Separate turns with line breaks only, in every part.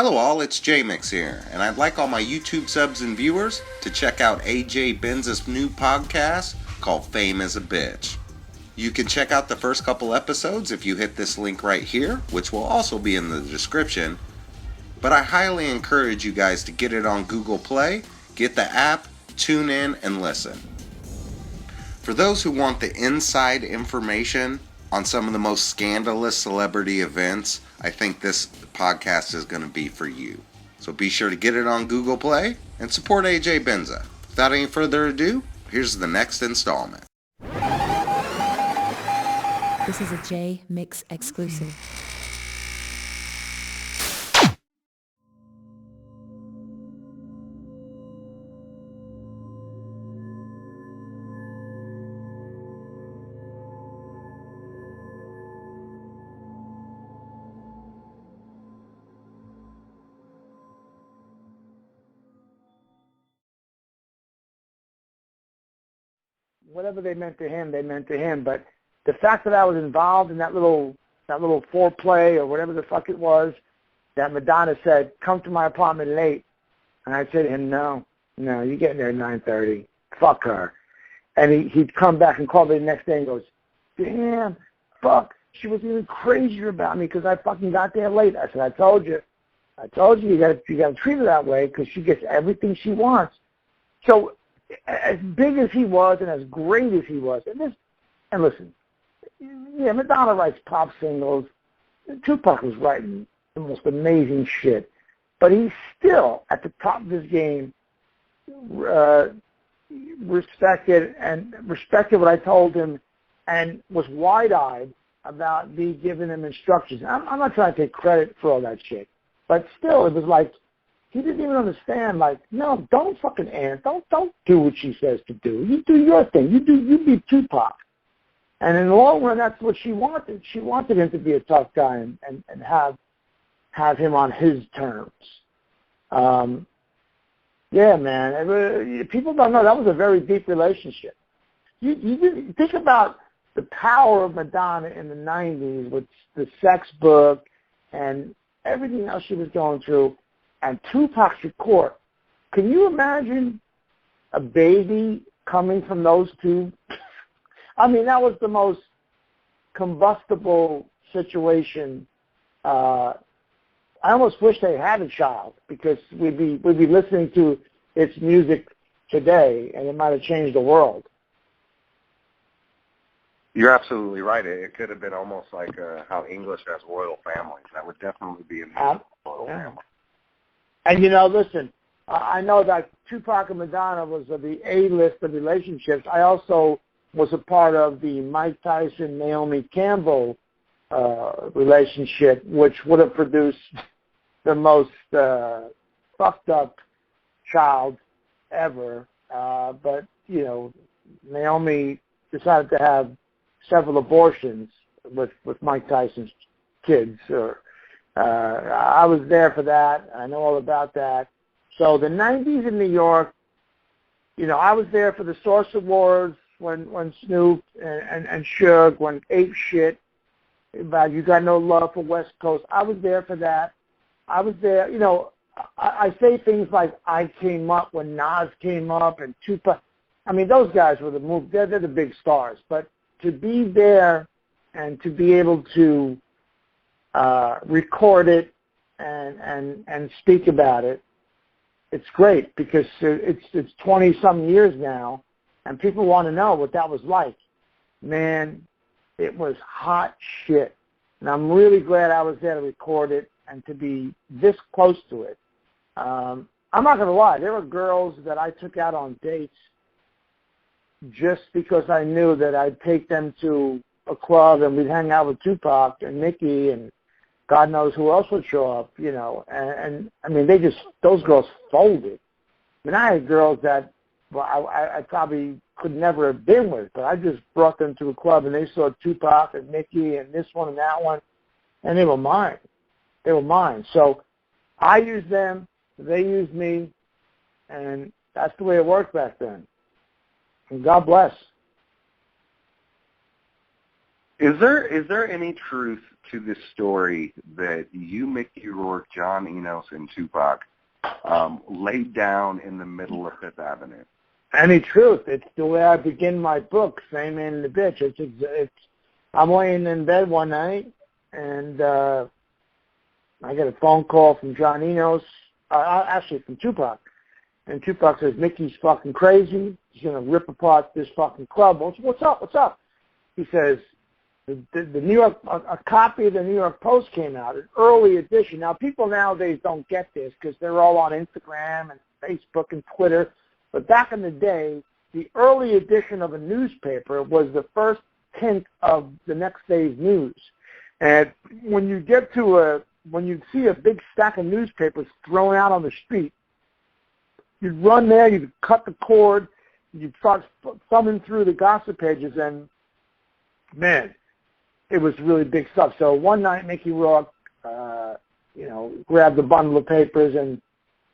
Hello all, it's Jmix here, and I'd like all my YouTube subs and viewers to check out Benza's new podcast called Fame is a Bitch. You can check out the first couple episodes if you hit this link right here, which will also be in the description, but I highly encourage you guys to get it on Google Play, get the app, tune in, and listen. For those who want the inside information on some of the most scandalous celebrity events, I think this podcast is going to be for you. So be sure to get it on Google Play and support Benza. Without any further ado, here's the next installment.
This is a Jmix exclusive.
Whatever they meant to him, they meant to him. But the fact that I was involved in that little foreplay or whatever the fuck it was, that Madonna said, "Come to my apartment late," and I said to him, "No, you're getting there at 9:30. Fuck her." And he'd come back and call me the next day and goes, "Damn, fuck, she was even crazier about me because I fucking got there late." I said, I told you, you gotta treat her that way because she gets everything she wants. So as big as he was and as great as he was, and listen, yeah, Madonna writes pop singles. Tupac was writing the most amazing shit, but he's still at the top of his game. Respected what I told him, and was wide-eyed about me giving him instructions. I'm not trying to take credit for all that shit, but still, it was like he didn't even understand. Like, no, don't fucking don't do what she says to do. You do your thing. You be Tupac. And in the long run, that's what she wanted. She wanted him to be a tough guy and have him on his terms. Yeah, man. People don't know that was a very deep relationship. You think about the power of Madonna in the 90s with the sex book and everything else she was going through, and Tupac's report. Can you imagine a baby coming from those two? I mean, that was the most combustible situation. I almost wish they had a child because we'd be listening to its music today, and it might have changed the world.
You're absolutely right. It could have been almost like how English has royal families. That would definitely be a royal family.
And, listen, I know that Tupac and Madonna was the A-list of relationships. I also was a part of the Mike Tyson-Naomi Campbell relationship, which would have produced the most fucked up child ever. But, Naomi decided to have several abortions with Mike Tyson's kids. I was there for that. I know all about that. So the 90s in New York, I was there for the Source Awards when Snoop and Suge went ape shit about "You Got No Love for West Coast." I was there for that. I was there. I say things like I came up when Nas came up and Tupac. I mean, those guys were they're the big stars. But to be there and to be able to record it and speak about it, it's great because it's 20-some years now, and people want to know what that was like. Man, it was hot shit, and I'm really glad I was there to record it and to be this close to it. I'm not going to lie, there were girls that I took out on dates just because I knew that I'd take them to a club and we'd hang out with Tupac and Nicki and God knows who else would show up, and I mean, those girls folded. I mean, I had girls that I probably could never have been with, but I just brought them to a club and they saw Tupac and Nicki and this one and that one, and they were mine. So I used them, they used me, and that's the way it worked back then. And God bless.
Is there any truth to this story that you, Mickey Rourke, John Enos, and Tupac laid down in the middle of Fifth Avenue?
Any truth? It's the way I begin my book, Fame and the Bitch. It's. I'm laying in bed one night, and I get a phone call from John Enos, actually from Tupac. And Tupac says, Mickey's fucking crazy. He's going to rip apart this fucking club. What's up? What's up? He says, the New York, a copy of the New York Post came out, an early edition. Now, people nowadays don't get this because they're all on Instagram and Facebook and Twitter. But back in the day, the early edition of a newspaper was the first hint of the next day's news. And when you see a big stack of newspapers thrown out on the street, you'd run there, you'd cut the cord, you'd start thumbing through the gossip pages, and man, it was really big stuff. So one night, Mickey Rourke, grabbed a bundle of papers, and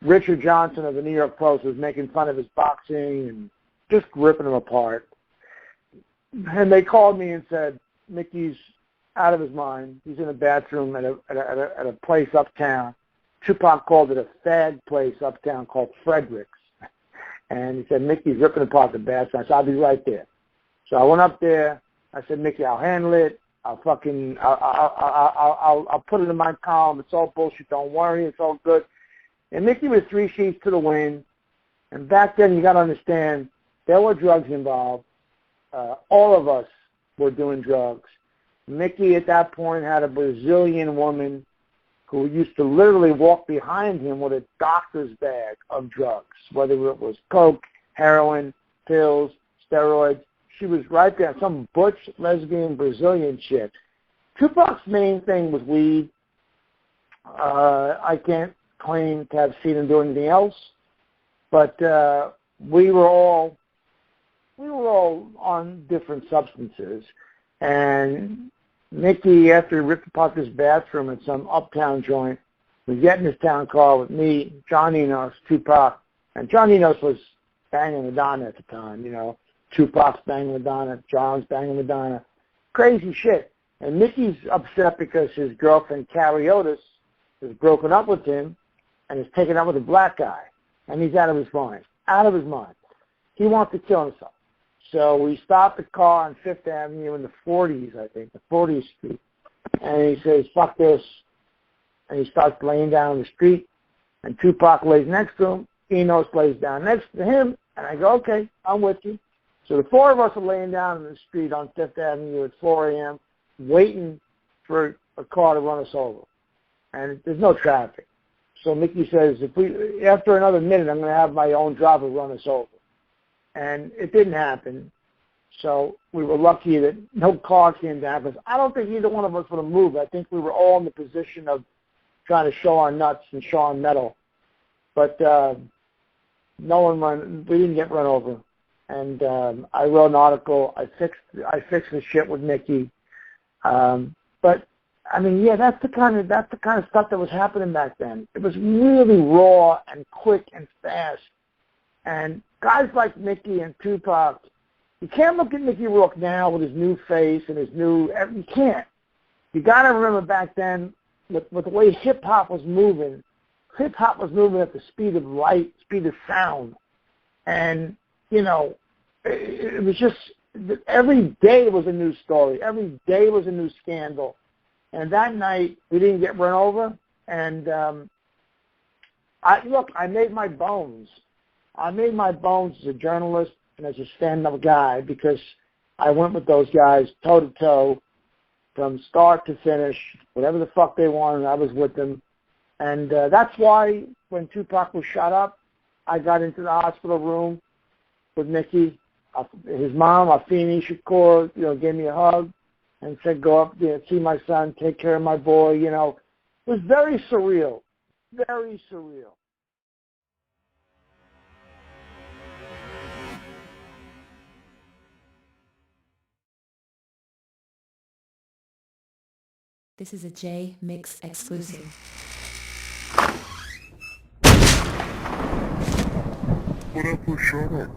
Richard Johnson of the New York Post was making fun of his boxing and just ripping him apart. And they called me and said, Mickey's out of his mind. He's in a bathroom at a place uptown. Tupac called it a fag place uptown called Frederick's. And he said, Mickey's ripping apart the bathroom. I said, I'll be right there. So I went up there. I said, Mickey, I'll handle it. I'll put it in my column. It's all bullshit. Don't worry. It's all good. And Mickey was 3 sheets to the wind. And back then, you got to understand, there were drugs involved. All of us were doing drugs. Mickey, at that point, had a Brazilian woman who used to literally walk behind him with a doctor's bag of drugs, whether it was coke, heroin, pills, steroids. She was right there, some butch, lesbian, Brazilian chick. Tupac's main thing was weed. I can't claim to have seen him do anything else, but we were all on different substances. And Mickey, after he ripped apart this bathroom at some uptown joint, was getting his town car with me, John Enos, Tupac, and John Enos was banging Madonna at the time, Tupac's banging Madonna, John's banging Madonna, crazy shit. And Mickey's upset because his girlfriend, Carrie Otis, has broken up with him and is taken up with a black guy, and he's out of his mind. He wants to kill himself. So we stopped the car on Fifth Avenue in the 40s, I think, the 40th Street. And he says, fuck this. And he starts laying down on the street. And Tupac lays next to him. Enos lays down next to him. And I go, okay, I'm with you. So the four of us are laying down on the street on Fifth Avenue at 4 a.m., waiting for a car to run us over. And there's no traffic. So Mickey says, after another minute, I'm going to have my own driver run us over. And it didn't happen. So we were lucky that no car came down, because I don't think either one of us would have moved. I think we were all in the position of trying to show our nuts and show our mettle. But we didn't get run over. And I wrote an article. I fixed the shit with Mickey. But I mean, yeah, that's the kind of stuff that was happening back then. It was really raw and quick and fast. And guys like Mickey and Tupac, you can't look at Mickey Rourke now with his new face and you can't. You got to remember back then, with the way hip-hop was moving at the speed of light, speed of sound. And, it was just, every day was a new story. Every day was a new scandal. And that night, we didn't get run over. And, I made my bones. I made my bones as a journalist and as a stand-up guy, because I went with those guys toe-to-toe from start to finish. Whatever the fuck they wanted, I was with them. And that's why when Tupac was shot up, I got into the hospital room with Mickey. His mom, Afeni Shakur, gave me a hug and said, go up there, see my son, take care of my boy. It was very surreal, very surreal.
This is a Jmix exclusive.
What up, shut up?